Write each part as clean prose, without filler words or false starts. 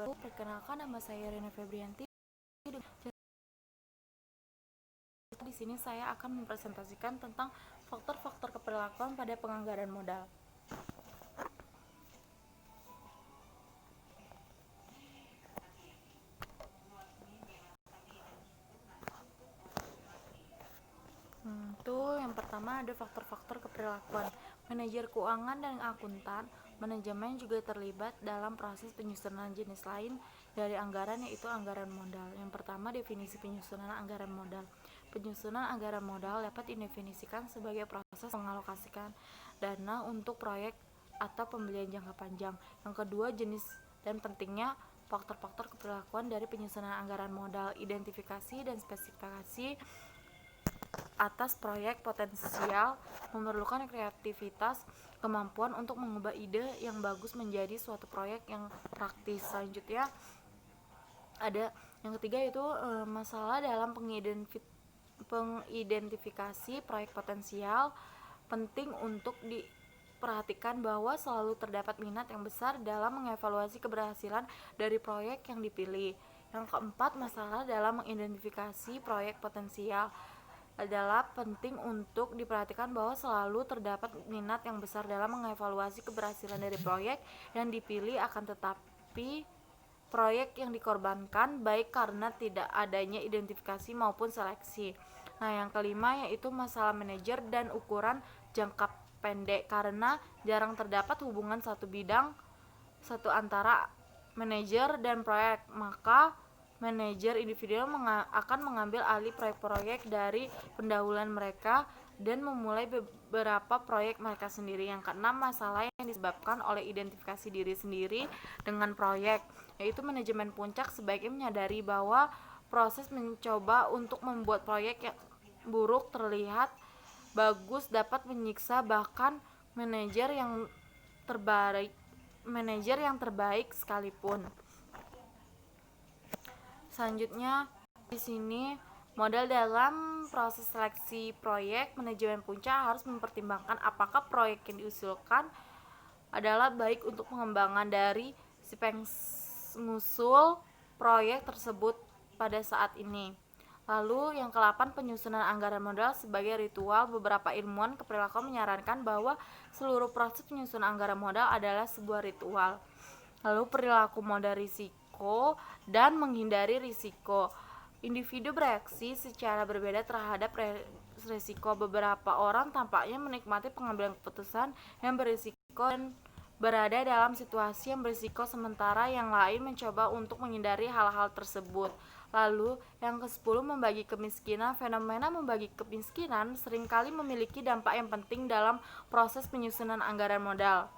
Perkenalkan, nama saya Rena Febrianti. Di sini saya akan mempresentasikan tentang faktor-faktor keperlakuan pada penganggaran modal. Yang pertama ada faktor-faktor keperlakuan. Manajer keuangan dan akuntan manajemen juga terlibat dalam proses penyusunan jenis lain dari anggaran, yaitu anggaran modal. Yang pertama, definisi penyusunan anggaran modal. Penyusunan anggaran modal dapat didefinisikan sebagai proses mengalokasikan dana untuk proyek atau pembelian jangka panjang. Yang kedua, jenis dan pentingnya faktor-faktor keperlakuan dari penyusunan anggaran modal. Identifikasi dan spesifikasi atas proyek potensial memerlukan kreativitas, kemampuan untuk mengubah ide yang bagus menjadi suatu proyek yang praktis. Selanjutnya ada yang ketiga, yaitu masalah dalam pengidentifikasi proyek potensial. Penting untuk diperhatikan bahwa selalu terdapat minat yang besar dalam mengevaluasi keberhasilan dari proyek yang dipilih. Yang keempat, masalah dalam mengidentifikasi proyek potensial adalah penting untuk diperhatikan bahwa selalu terdapat minat yang besar dalam mengevaluasi keberhasilan dari proyek yang dipilih, akan tetapi proyek yang dikorbankan baik karena tidak adanya identifikasi maupun seleksi. Nah, yang kelima yaitu masalah manajer dan ukuran jangka pendek, karena jarang terdapat hubungan satu antara manajer dan proyek, maka manajer individual akan mengambil alih proyek-proyek dari pendahuluan mereka dan memulai beberapa proyek mereka sendiri. Yang keenam, masalah yang disebabkan oleh identifikasi diri sendiri dengan proyek, yaitu manajemen puncak sebaiknya menyadari bahwa proses mencoba untuk membuat proyek yang buruk terlihat bagus dapat menyiksa bahkan manajer yang terbaik sekalipun. Selanjutnya di sini modal dalam proses seleksi proyek. Manajemen puncak harus mempertimbangkan apakah proyek yang diusulkan adalah baik untuk pengembangan dari si pengusul proyek tersebut pada saat ini. Lalu yang ke-8, penyusunan anggaran modal sebagai ritual. Beberapa ilmuwan keperlakuan menyarankan bahwa seluruh proses penyusunan anggaran modal adalah sebuah ritual. Lalu perilaku modal risiko dan menghindari risiko. Individu bereaksi secara berbeda terhadap risiko. Beberapa orang tampaknya menikmati pengambilan keputusan yang berisiko dan berada dalam situasi yang berisiko, sementara yang lain mencoba untuk menghindari hal-hal tersebut. Lalu yang ke-10, membagi kemiskinan. Fenomena membagi kemiskinan seringkali memiliki dampak yang penting dalam proses penyusunan anggaran modal.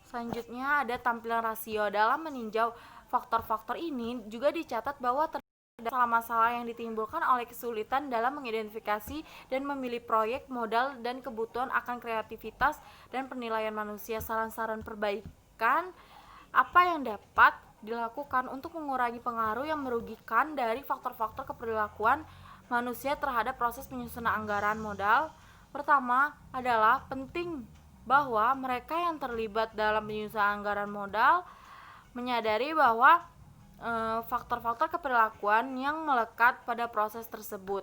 Selanjutnya ada tampilan rasio. Dalam meninjau faktor-faktor ini juga dicatat bahwa terdapat masalah yang ditimbulkan oleh kesulitan dalam mengidentifikasi dan memilih proyek modal dan kebutuhan akan kreativitas dan penilaian manusia. Saran-saran perbaikan apa yang dapat dilakukan untuk mengurangi pengaruh yang merugikan dari faktor-faktor keperilakuan manusia terhadap proses penyusunan anggaran modal. Pertama adalah penting bahwa mereka yang terlibat dalam penyusunan anggaran modal menyadari bahwa faktor-faktor keperilakuan yang melekat pada proses tersebut.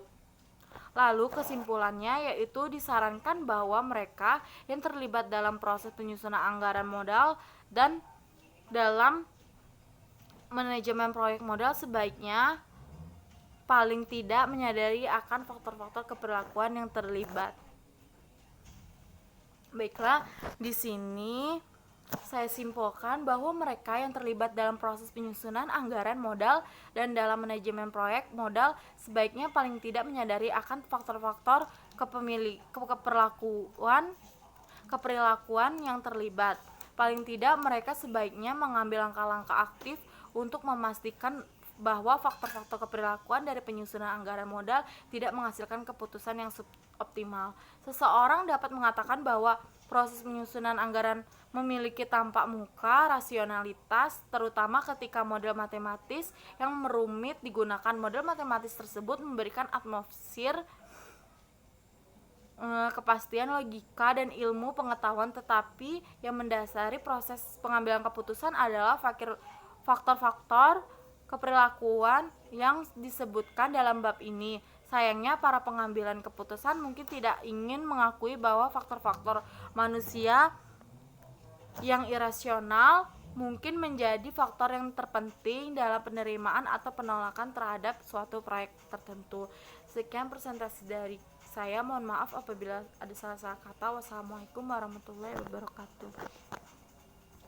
Lalu kesimpulannya yaitu disarankan bahwa mereka yang terlibat dalam proses penyusunan anggaran modal dan dalam manajemen proyek modal sebaiknya paling tidak menyadari akan faktor-faktor keperilakuan yang terlibat. Baiklah, di sini saya simpulkan bahwa mereka yang terlibat dalam proses penyusunan anggaran modal dan dalam manajemen proyek modal sebaiknya paling tidak menyadari akan faktor-faktor keperilakuan yang terlibat. Paling tidak mereka sebaiknya mengambil langkah-langkah aktif untuk memastikan bahwa faktor-faktor keperilakuan dari penyusunan anggaran modal tidak menghasilkan keputusan yang optimal. Seseorang dapat mengatakan bahwa proses penyusunan anggaran memiliki tampak muka rasionalitas, terutama ketika model matematis yang merumit digunakan. Model matematis tersebut memberikan atmosfer kepastian logika dan ilmu pengetahuan, tetapi yang mendasari proses pengambilan keputusan adalah faktor-faktor keperilakuan yang disebutkan dalam bab ini. Sayangnya para pengambilan keputusan mungkin tidak ingin mengakui bahwa faktor-faktor manusia yang irasional mungkin menjadi faktor yang terpenting dalam penerimaan atau penolakan terhadap suatu proyek tertentu. Sekian presentasi dari saya, mohon maaf apabila ada salah-salah kata. Wassalamualaikum warahmatullahi wabarakatuh.